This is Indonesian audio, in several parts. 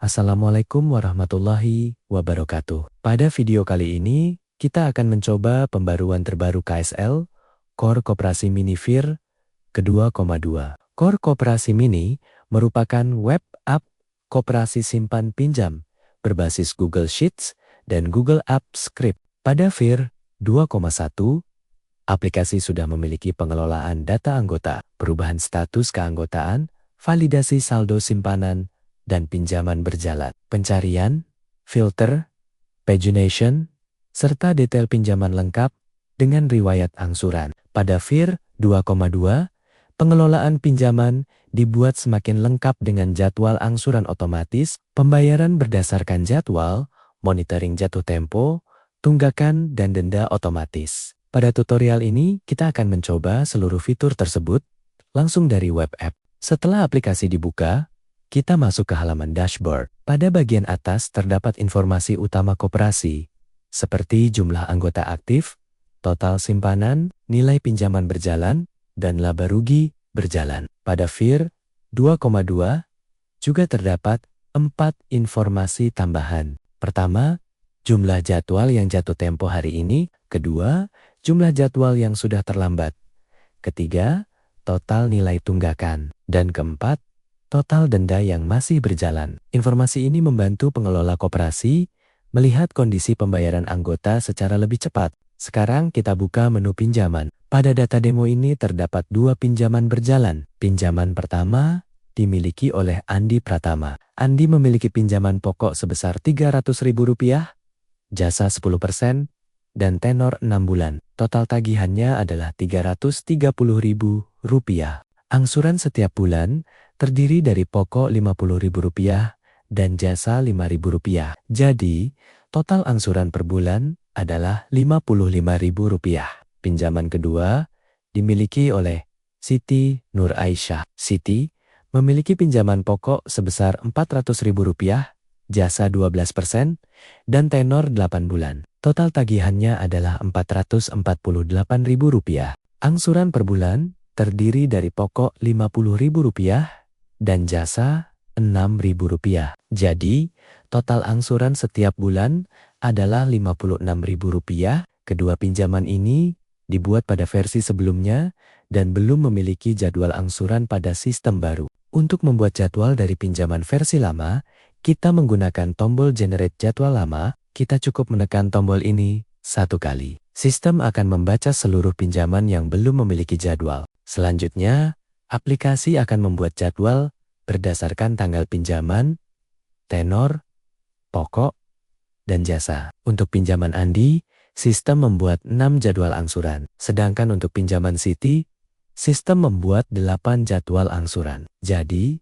Assalamualaikum warahmatullahi wabarakatuh. Pada video kali ini, kita akan mencoba pembaruan terbaru KSL, Core Koperasi Mini FIR ke-2,2. Core Koperasi Mini merupakan web app koperasi simpan pinjam berbasis Google Sheets dan Google Apps Script. Pada FIR 2,1, aplikasi sudah memiliki pengelolaan data anggota, perubahan status keanggotaan, validasi saldo simpanan, dan pinjaman berjalan, pencarian, filter, pagination, serta detail pinjaman lengkap dengan riwayat angsuran. Pada FIR 2,2, pengelolaan pinjaman dibuat semakin lengkap dengan jadwal angsuran otomatis, pembayaran berdasarkan jadwal, monitoring jatuh tempo, tunggakan, dan denda otomatis. Pada tutorial ini, kita akan mencoba seluruh fitur tersebut langsung dari web app. Setelah aplikasi dibuka, kita masuk ke halaman dashboard. Pada bagian atas terdapat informasi utama koperasi, seperti jumlah anggota aktif, total simpanan, nilai pinjaman berjalan, dan laba rugi berjalan. Pada FIR 2,2 juga terdapat 4 informasi tambahan. Pertama, jumlah jadwal yang jatuh tempo hari ini. Kedua, jumlah jadwal yang sudah terlambat. Ketiga, total nilai tunggakan. Dan keempat, total denda yang masih berjalan. Informasi ini membantu pengelola koperasi melihat kondisi pembayaran anggota secara lebih cepat. Sekarang kita buka menu pinjaman. Pada data demo ini terdapat 2 pinjaman berjalan. Pinjaman pertama dimiliki oleh Andi Pratama. Andi memiliki pinjaman pokok sebesar Rp300.000, jasa 10%, dan tenor 6 bulan. Total tagihannya adalah Rp330.000. Angsuran setiap bulan terdiri dari pokok Rp50.000 dan jasa Rp5.000. Jadi, total angsuran per bulan adalah Rp55.000. Pinjaman kedua dimiliki oleh Siti Nur Aisyah. Siti memiliki pinjaman pokok sebesar Rp400.000, jasa 12%, dan tenor 8 bulan. Total tagihannya adalah Rp448.000. Angsuran per bulan terdiri dari pokok Rp50.000 dan jasa Rp6.000. Jadi, total angsuran setiap bulan adalah Rp56.000. Kedua pinjaman ini dibuat pada versi sebelumnya dan belum memiliki jadwal angsuran pada sistem baru. Untuk membuat jadwal dari pinjaman versi lama, kita menggunakan tombol Generate Jadwal Lama. Kita cukup menekan tombol ini 1 kali. Sistem akan membaca seluruh pinjaman yang belum memiliki jadwal. Selanjutnya, aplikasi akan membuat jadwal berdasarkan tanggal pinjaman, tenor, pokok, dan jasa. Untuk pinjaman Andi, sistem membuat 6 jadwal angsuran. Sedangkan untuk pinjaman Siti, sistem membuat 8 jadwal angsuran. Jadi,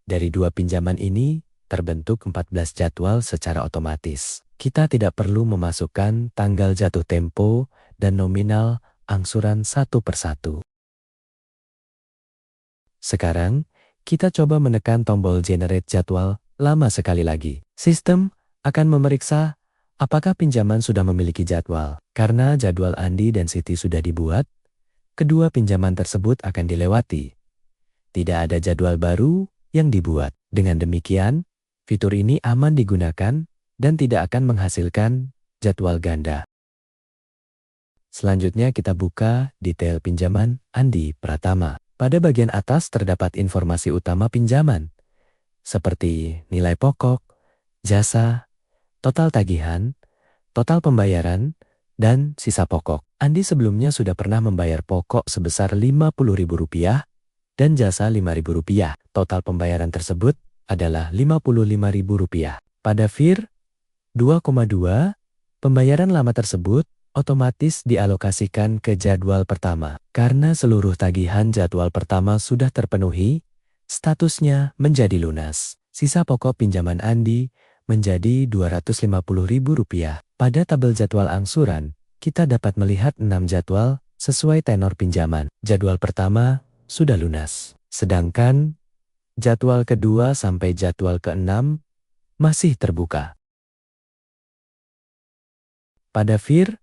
dari 2 pinjaman ini terbentuk 14 jadwal secara otomatis. Kita tidak perlu memasukkan tanggal jatuh tempo dan nominal angsuran satu persatu. Sekarang, kita coba menekan tombol Generate Jadwal Lama sekali lagi. Sistem akan memeriksa apakah pinjaman sudah memiliki jadwal. Karena jadwal Andi dan Siti sudah dibuat, kedua pinjaman tersebut akan dilewati. Tidak ada jadwal baru yang dibuat. Dengan demikian, fitur ini aman digunakan dan tidak akan menghasilkan jadwal ganda. Selanjutnya kita buka detail pinjaman Andi Pratama. Pada bagian atas terdapat informasi utama pinjaman, seperti nilai pokok, jasa, total tagihan, total pembayaran, dan sisa pokok. Andi sebelumnya sudah pernah membayar pokok sebesar Rp50.000 dan jasa Rp5.000. Total pembayaran tersebut adalah Rp55.000. Pada FIR 2,2, pembayaran lama tersebut otomatis dialokasikan ke jadwal pertama. Karena seluruh tagihan jadwal pertama sudah terpenuhi, statusnya menjadi lunas. Sisa pokok pinjaman Andi menjadi Rp250.000. Pada tabel jadwal angsuran, kita dapat melihat 6 jadwal sesuai tenor pinjaman. Jadwal pertama sudah lunas. Sedangkan jadwal kedua sampai jadwal ke-6 masih terbuka. Pada FIR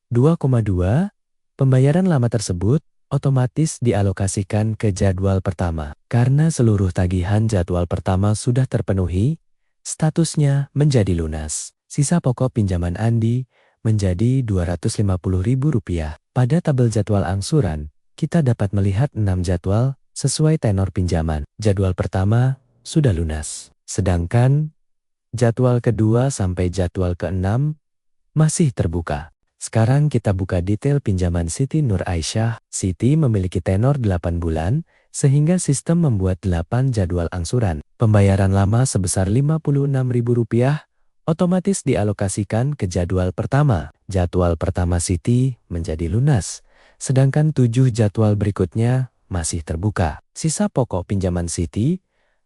2,2, pembayaran lama tersebut otomatis dialokasikan ke jadwal pertama. Karena seluruh tagihan jadwal pertama sudah terpenuhi, statusnya menjadi lunas. Sisa pokok pinjaman Andi menjadi Rp250.000. Pada tabel jadwal angsuran, kita dapat melihat 6 jadwal sesuai tenor pinjaman. Jadwal pertama sudah lunas, sedangkan jadwal kedua sampai jadwal ke-6 masih terbuka. Sekarang kita buka detail pinjaman Siti Nur Aisyah. Siti memiliki tenor 8 bulan, sehingga sistem membuat 8 jadwal angsuran. Pembayaran lama sebesar Rp56.000 otomatis dialokasikan ke jadwal pertama. Jadwal pertama Siti menjadi lunas, sedangkan 7 jadwal berikutnya masih terbuka. Sisa pokok pinjaman Siti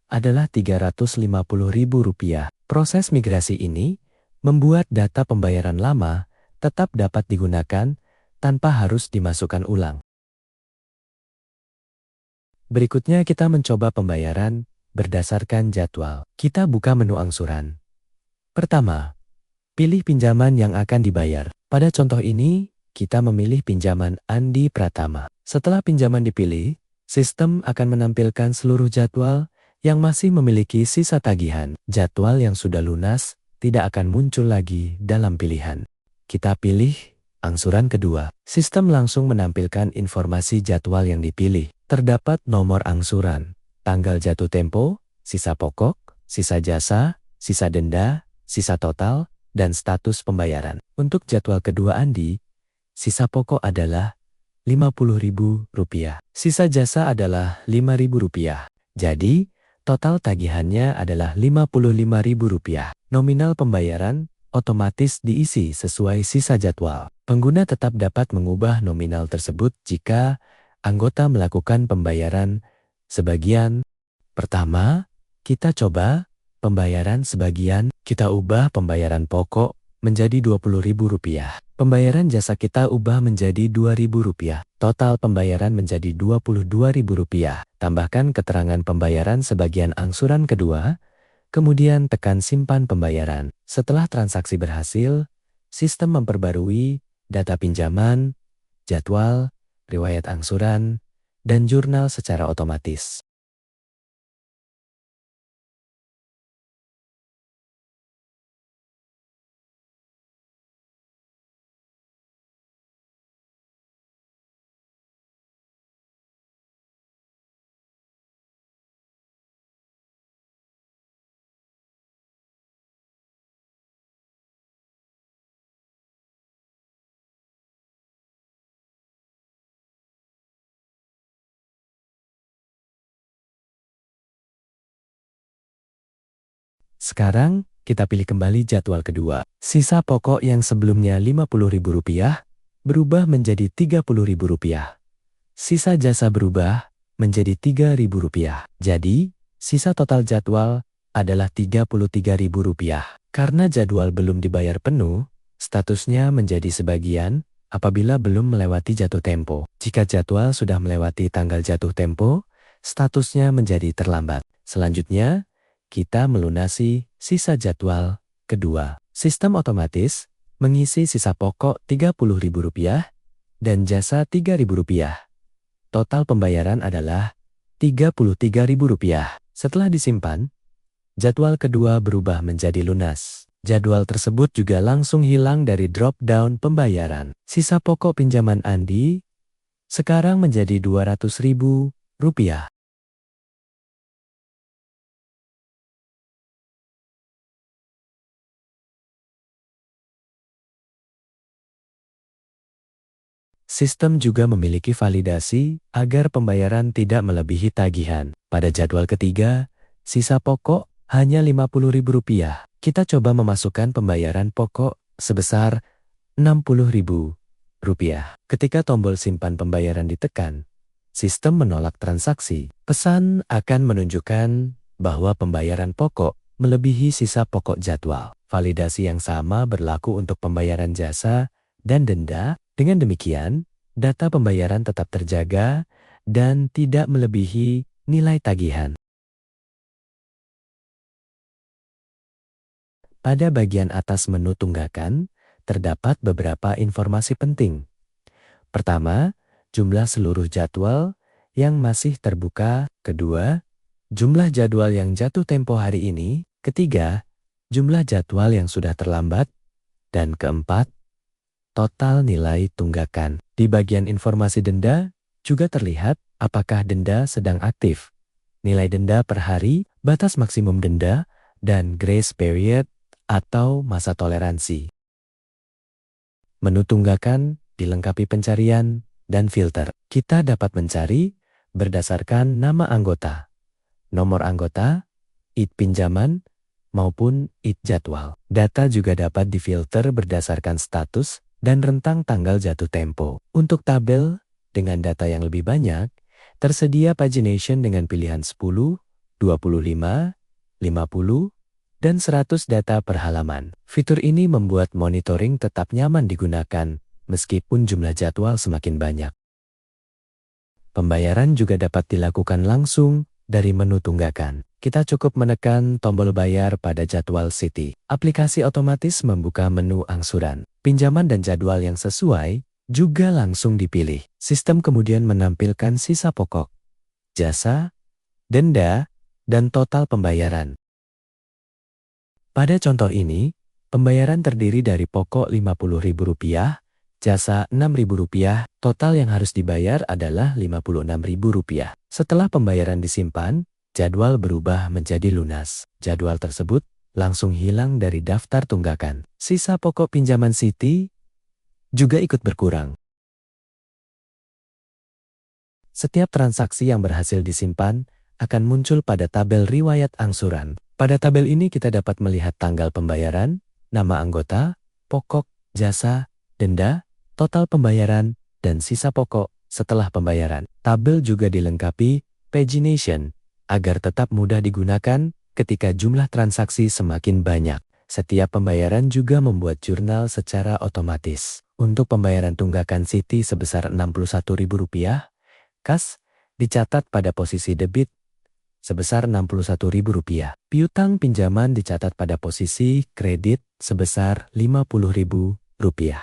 adalah Rp350.000. Proses migrasi ini membuat data pembayaran lama tetap dapat digunakan tanpa harus dimasukkan ulang. Berikutnya kita mencoba pembayaran berdasarkan jadwal. Kita buka menu angsuran. Pertama, pilih pinjaman yang akan dibayar. Pada contoh ini, kita memilih pinjaman Andi Pratama. Setelah pinjaman dipilih, sistem akan menampilkan seluruh jadwal yang masih memiliki sisa tagihan. Jadwal yang sudah lunas tidak akan muncul lagi dalam pilihan. Kita pilih angsuran kedua. Sistem langsung menampilkan informasi jadwal yang dipilih. Terdapat nomor angsuran, tanggal jatuh tempo, sisa pokok, sisa jasa, sisa denda, sisa total, dan status pembayaran. Untuk jadwal kedua Andi, sisa pokok adalah Rp50.000. Sisa jasa adalah Rp5.000. Jadi, total tagihannya adalah Rp55.000. Nominal pembayaran otomatis diisi sesuai sisa jadwal. Pengguna tetap dapat mengubah nominal tersebut jika anggota melakukan pembayaran sebagian. Pertama, kita coba pembayaran sebagian. Kita ubah pembayaran pokok menjadi Rp20.000. Pembayaran jasa kita ubah menjadi Rp2.000. Total pembayaran menjadi Rp22.000. Tambahkan keterangan pembayaran sebagian angsuran kedua, kemudian tekan simpan pembayaran. Setelah transaksi berhasil, sistem memperbarui data pinjaman, jadwal, riwayat angsuran, dan jurnal secara otomatis. Sekarang, kita pilih kembali jadwal kedua. Sisa pokok yang sebelumnya Rp50.000 berubah menjadi Rp30.000. Sisa jasa berubah menjadi Rp3.000. Jadi, sisa total jadwal adalah Rp33.000. Karena jadwal belum dibayar penuh, statusnya menjadi sebagian apabila belum melewati jatuh tempo. Jika jadwal sudah melewati tanggal jatuh tempo, statusnya menjadi terlambat. Selanjutnya, kita melunasi sisa jadwal kedua. Sistem otomatis mengisi sisa pokok Rp30.000 dan jasa Rp3.000. Total pembayaran adalah Rp33.000. Setelah disimpan, jadwal kedua berubah menjadi lunas. Jadwal tersebut juga langsung hilang dari drop-down pembayaran. Sisa pokok pinjaman Andi sekarang menjadi Rp200.000. Sistem juga memiliki validasi agar pembayaran tidak melebihi tagihan. Pada jadwal ketiga, sisa pokok hanya Rp50.000. Kita coba memasukkan pembayaran pokok sebesar Rp60.000. Ketika tombol simpan pembayaran ditekan, sistem menolak transaksi. Pesan akan menunjukkan bahwa pembayaran pokok melebihi sisa pokok jadwal. Validasi yang sama berlaku untuk pembayaran jasa dan denda. Dengan demikian, data pembayaran tetap terjaga dan tidak melebihi nilai tagihan. Pada bagian atas menu tunggakan, terdapat beberapa informasi penting. Pertama, jumlah seluruh jadwal yang masih terbuka. Kedua, jumlah jadwal yang jatuh tempo hari ini. Ketiga, jumlah jadwal yang sudah terlambat. Dan keempat, total nilai tunggakan. Di bagian informasi denda, juga terlihat apakah denda sedang aktif, nilai denda per hari, batas maksimum denda, dan grace period atau masa toleransi. Menu tunggakan dilengkapi pencarian dan filter. Kita dapat mencari berdasarkan nama anggota, nomor anggota, ID pinjaman, maupun ID jadwal. Data juga dapat difilter berdasarkan status dan rentang tanggal jatuh tempo. Untuk tabel dengan data yang lebih banyak, tersedia pagination dengan pilihan 10, 25, 50, dan 100 data per halaman. Fitur ini membuat monitoring tetap nyaman digunakan, meskipun jumlah jadwal semakin banyak. Pembayaran juga dapat dilakukan langsung dari menu tunggakan. Kita cukup menekan tombol bayar pada jadwal Citi. Aplikasi otomatis membuka menu angsuran. Pinjaman dan jadwal yang sesuai juga langsung dipilih. Sistem kemudian menampilkan sisa pokok, jasa, denda, dan total pembayaran. Pada contoh ini, pembayaran terdiri dari pokok Rp50.000, jasa Rp6.000, total yang harus dibayar adalah Rp56.000. Setelah pembayaran disimpan, jadwal berubah menjadi lunas. Jadwal tersebut langsung hilang dari daftar tunggakan. Sisa pokok pinjaman Citi juga ikut berkurang. Setiap transaksi yang berhasil disimpan akan muncul pada tabel riwayat angsuran. Pada tabel ini kita dapat melihat tanggal pembayaran, nama anggota, pokok, jasa, denda, total pembayaran, dan sisa pokok setelah pembayaran. Tabel juga dilengkapi pagination agar tetap mudah digunakan ketika jumlah transaksi semakin banyak. Setiap pembayaran juga membuat jurnal secara otomatis. Untuk pembayaran tunggakan Citi sebesar Rp61.000, kas dicatat pada posisi debit sebesar Rp61.000. Piutang pinjaman dicatat pada posisi kredit sebesar Rp50.000.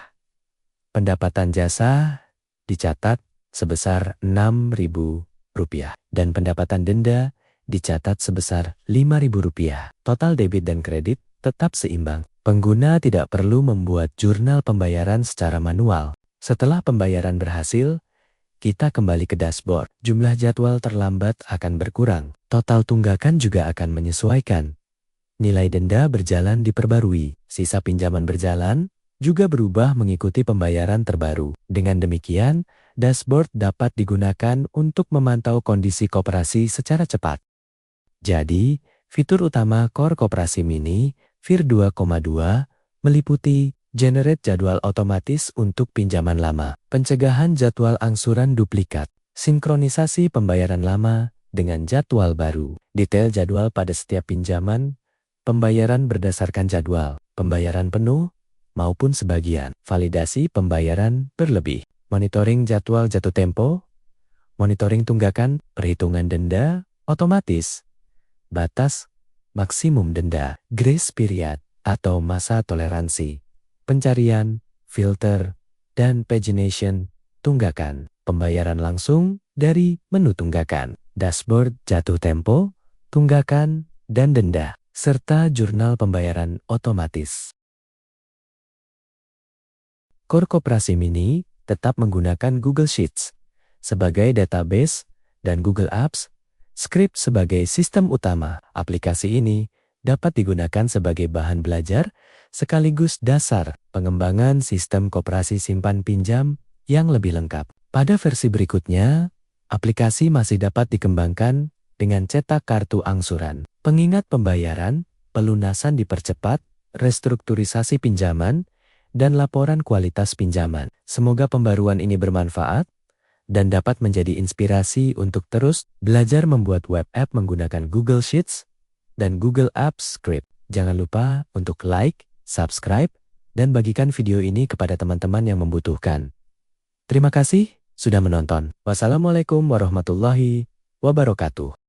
Pendapatan jasa dicatat sebesar Rp6.000 dan pendapatan denda dicatat sebesar Rp5.000. Total debit dan kredit tetap seimbang. Pengguna tidak perlu membuat jurnal pembayaran secara manual. Setelah pembayaran berhasil, kita kembali ke dashboard. Jumlah jadwal terlambat akan berkurang. Total tunggakan juga akan menyesuaikan. Nilai denda berjalan diperbarui. Sisa pinjaman berjalan juga berubah mengikuti pembayaran terbaru. Dengan demikian, dashboard dapat digunakan untuk memantau kondisi koperasi secara cepat. Jadi, fitur utama Core Koperasi Mini VIR 2,2 meliputi generate jadwal otomatis untuk pinjaman lama, pencegahan jadwal angsuran duplikat, sinkronisasi pembayaran lama dengan jadwal baru, detail jadwal pada setiap pinjaman, pembayaran berdasarkan jadwal, pembayaran penuh, maupun sebagian, validasi pembayaran berlebih, monitoring jadwal jatuh tempo, monitoring tunggakan, perhitungan denda, otomatis, batas, maksimum denda, grace period, atau masa toleransi, pencarian, filter, dan pagination, tunggakan, pembayaran langsung dari menu tunggakan, dashboard jatuh tempo, tunggakan, dan denda, serta jurnal pembayaran otomatis. Core Koperasi Mini tetap menggunakan Google Sheets sebagai database dan Google Apps Script sebagai sistem utama. Aplikasi ini dapat digunakan sebagai bahan belajar sekaligus dasar pengembangan sistem koperasi simpan pinjam yang lebih lengkap. Pada versi berikutnya, aplikasi masih dapat dikembangkan dengan cetak kartu angsuran, pengingat pembayaran, pelunasan dipercepat, restrukturisasi pinjaman, dan laporan kualitas pinjaman. Semoga pembaruan ini bermanfaat dan dapat menjadi inspirasi untuk terus belajar membuat web app menggunakan Google Sheets dan Google Apps Script. Jangan lupa untuk like, subscribe, dan bagikan video ini kepada teman-teman yang membutuhkan. Terima kasih sudah menonton. Wassalamualaikum warahmatullahi wabarakatuh.